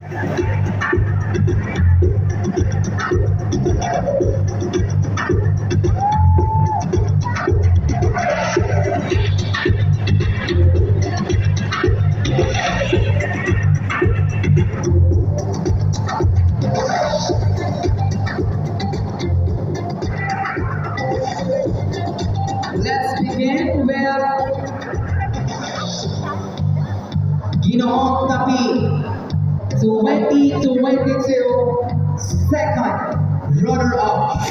Let's begin with Ginoong Tapi 2022 second runner-up.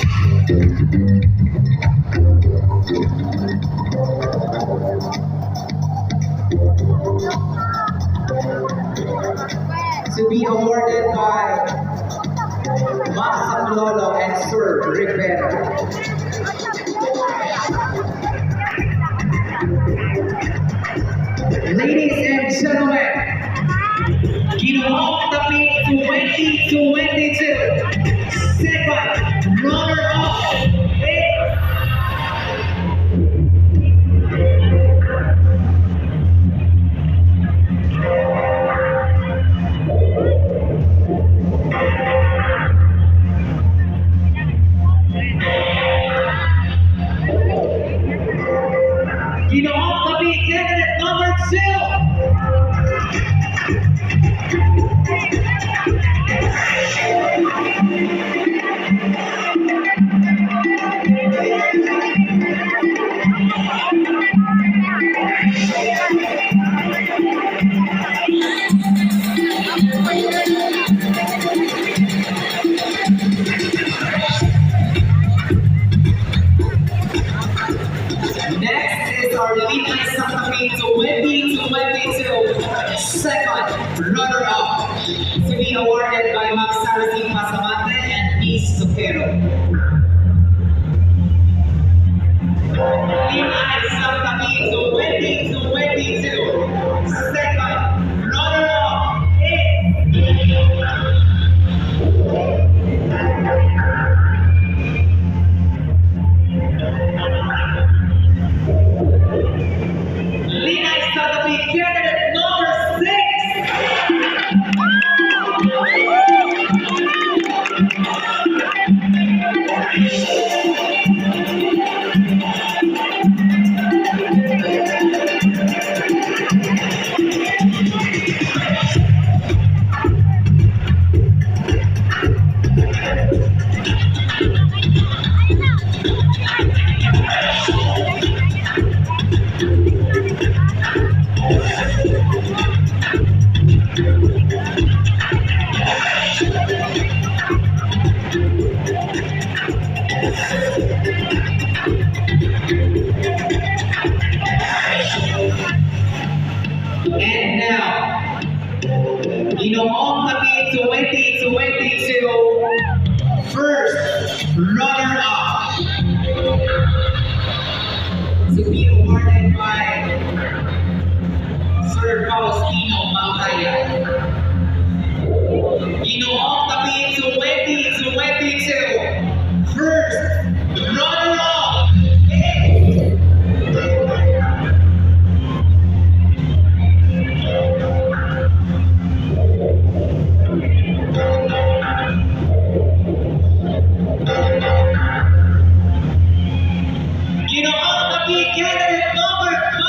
To be awarded by Max Lolo and Sir Rivera. Ladies and gentlemen, Ginoo Tapi 2022 second runner-up. Ginoo Tapi candidate number 2. Next is our Lin-ay 2022 second runner-up to be awarded by Max Pasamante and Miss Sopero. Lin-ay 2022 second runner-up Lin-ay candidate number 6. And now, Ginoo Tapi 2022 first runner-up to be awarded by Sir Faustino Mautaya. Ginoo Tapi 2022 first runner-up. Candidate number 5.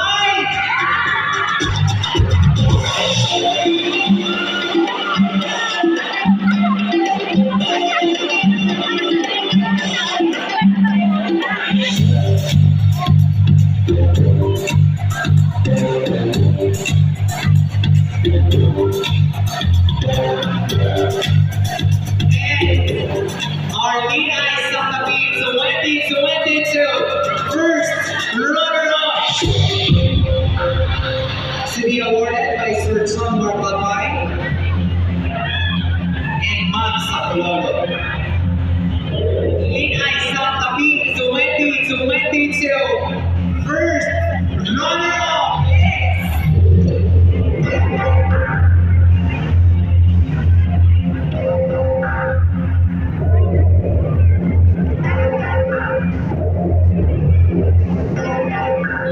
Our Lin-ay 2022 first runner-up to be awarded by Sir John Barclay and Max Lolo. Lin-ay 2022 first runner-up.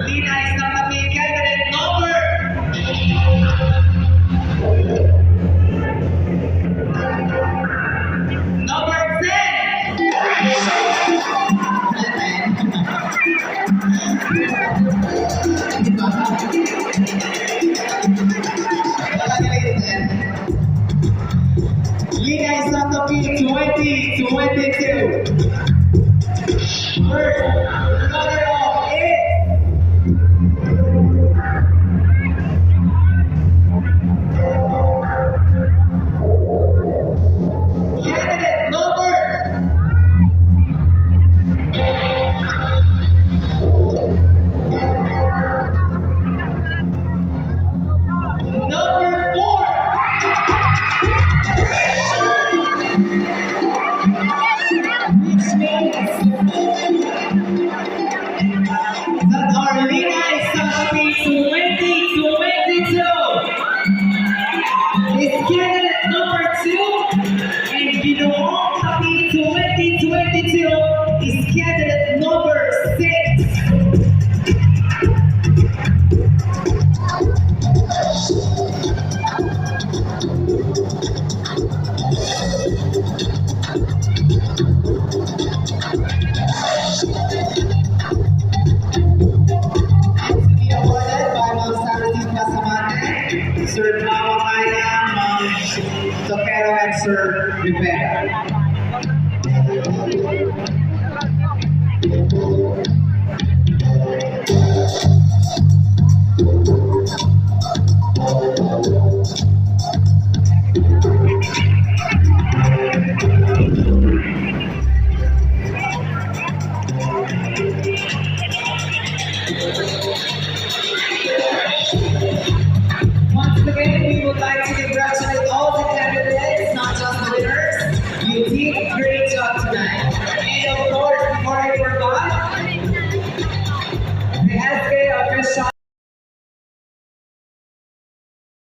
Lin-ay candidate number Sir Mawakaya, Ma'am Tokero, and Sir Rivera.